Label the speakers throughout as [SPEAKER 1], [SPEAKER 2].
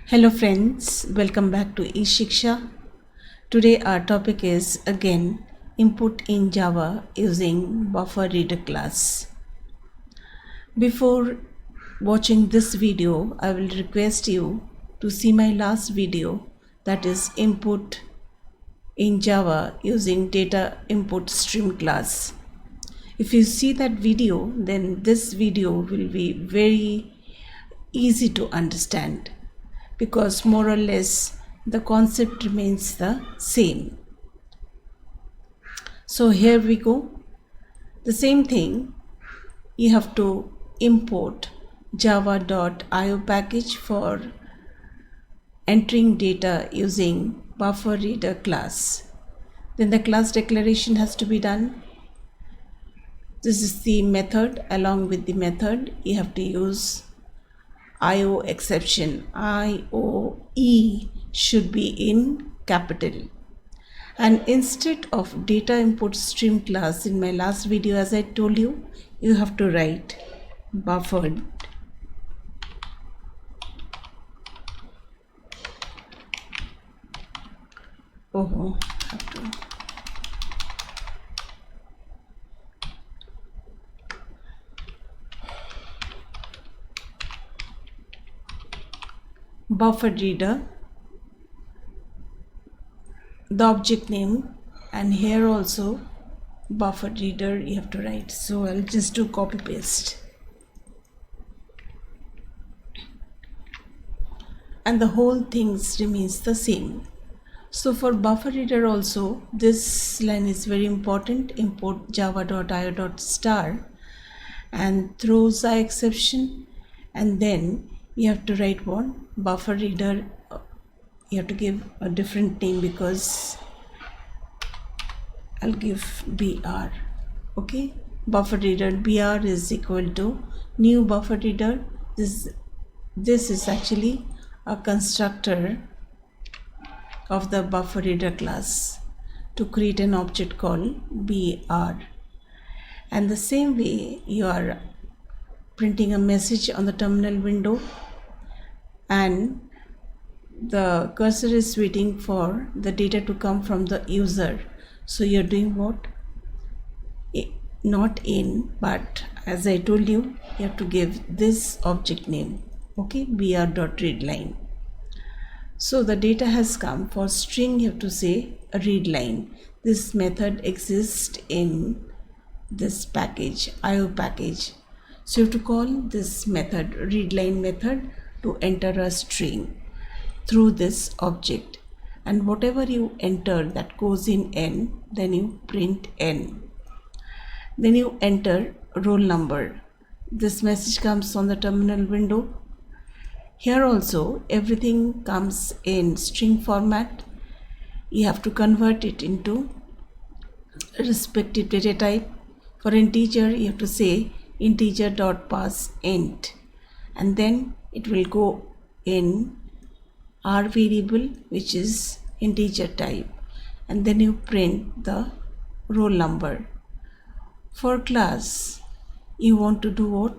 [SPEAKER 1] Hello friends, welcome back to E-SHIKSHA. Today our topic is again input in Java using BufferedReader class. Before watching this video, I will request you to see my last video, that is input in Java using data input stream class. If you see that video, then this video will be very easy to understand, because more or less the concept remains the same. So here we go. The same thing, you have to import java.io package for entering data using BufferedReader class. Then the class declaration has to be done. This is the method. Along with the method, you have to use IO exception. IOE should be in capital. And instead of data input stream class in my last video, as I told you, you have to write buffered BufferedReader, the object name, and here also BufferedReader you have to write. So I'll just do copy paste, and the whole thing remains the same. So for BufferedReader also, this line is very important. Import java.io.star and throws I exception, and then you have to write what? BufferedReader. You have to give a different name, because I'll give BR. Okay, BufferedReader BR is equal to new BufferedReader. This is actually a constructor of the BufferedReader class to create an object called BR. And the same way, you are printing a message on the terminal window, and the cursor is waiting for the data to come from the user. So you're doing what? Not in, but as I told you, you have to give this object name. Okay, br.readLine. So the data has come. For string, you have to say a read line. This method exists in this package, IO package. So you have to call this method, readLine method, to enter a string through this object, and whatever you enter that goes in n, then you print n. Then you enter roll number. This message comes on the terminal window. Here also everything comes in string format. You have to convert it into respective data type. For integer, you have to say integer.parseInt, and then it will go in R variable, which is integer type, and then you print the roll number. For class, you want to do what?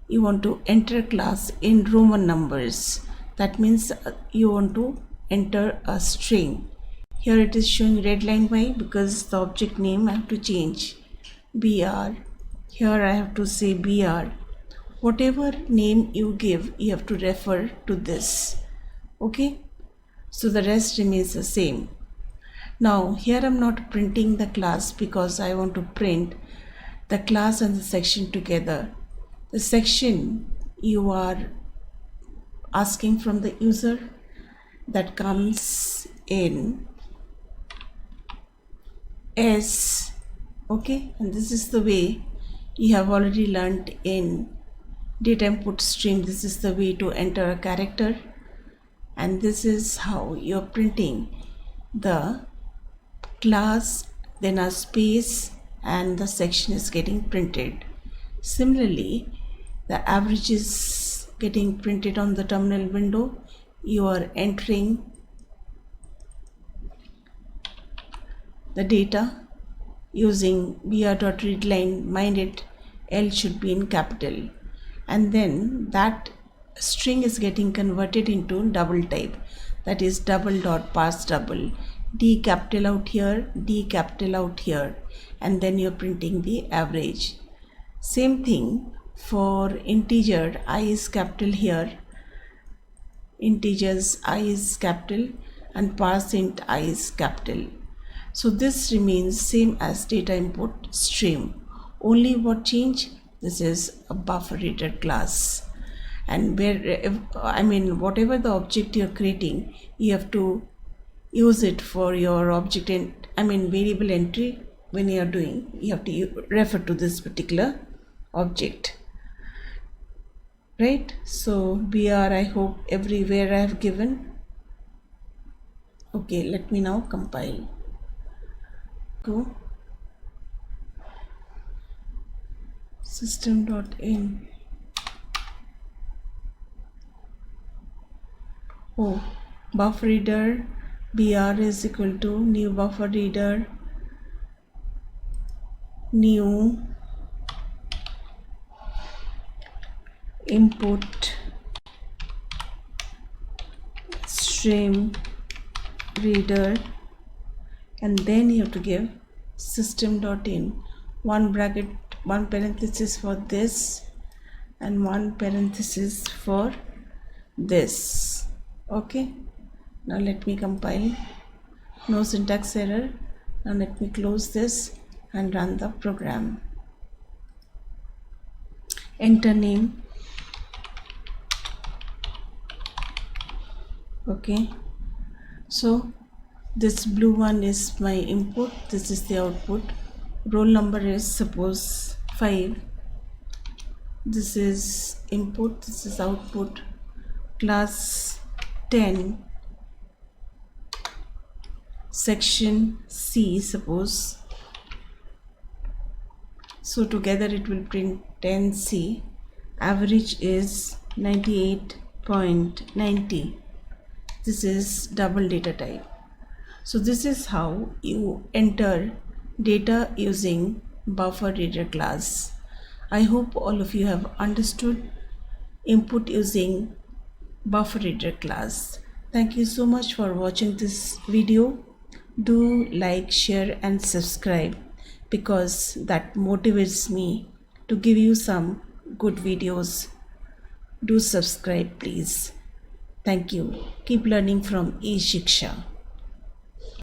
[SPEAKER 1] You want to enter class in Roman numbers. That means you want to enter a string. Here it is showing red line. Why? Because the object name I have to change. BR. Here I have to say BR. Whatever name you give, you have to refer to this. Okay, so the rest remains the same. Now here I'm not printing the class, because I want to print the class and the section together. The section you are asking from the user, that comes in S. Okay, and this is the way you have already learned in data input stream. This is the way to enter a character, and this is how you're printing the class, then a space, and the section is getting printed. Similarly, the average is getting printed on the terminal window. You are entering the data using br.readLine. Mind it, L should be in capital, and then that string is getting converted into double type, that is double dot parse double, D capital out here, D capital out here, and then you're printing the average. Same thing for integer, I is capital here, integers I is capital, and parse int I is capital. So this remains same as data input stream. Only what change? This is a BufferedReader class. And whatever the object you're creating, you have to use it for your object and variable entry. When you are doing, you have to refer to this particular object, right? So BR, I hope everywhere I have given. Okay, let me now compile. Go system.in. Oh, BufferedReader BR is equal to new BufferedReader new input stream reader, and then you have to give system.in, one bracket, one parenthesis for this and one parenthesis for this. Okay, now let me compile. No syntax error. Now let me close this and run the program. Enter name. Okay, so this blue one is my input, this is the output. Roll number is suppose 5. This is input, this is output. Class 10, section C, suppose. So together it will print 10C. Average is 98.90. This is double data type. So this is how you enter data using BufferedReader class. I hope all of you have understood input using BufferedReader class. Thank you so much for watching this video. Do like, share and subscribe, because that motivates me to give you some good videos. Do subscribe please. Thank you. Keep learning from E-SHIKSHA.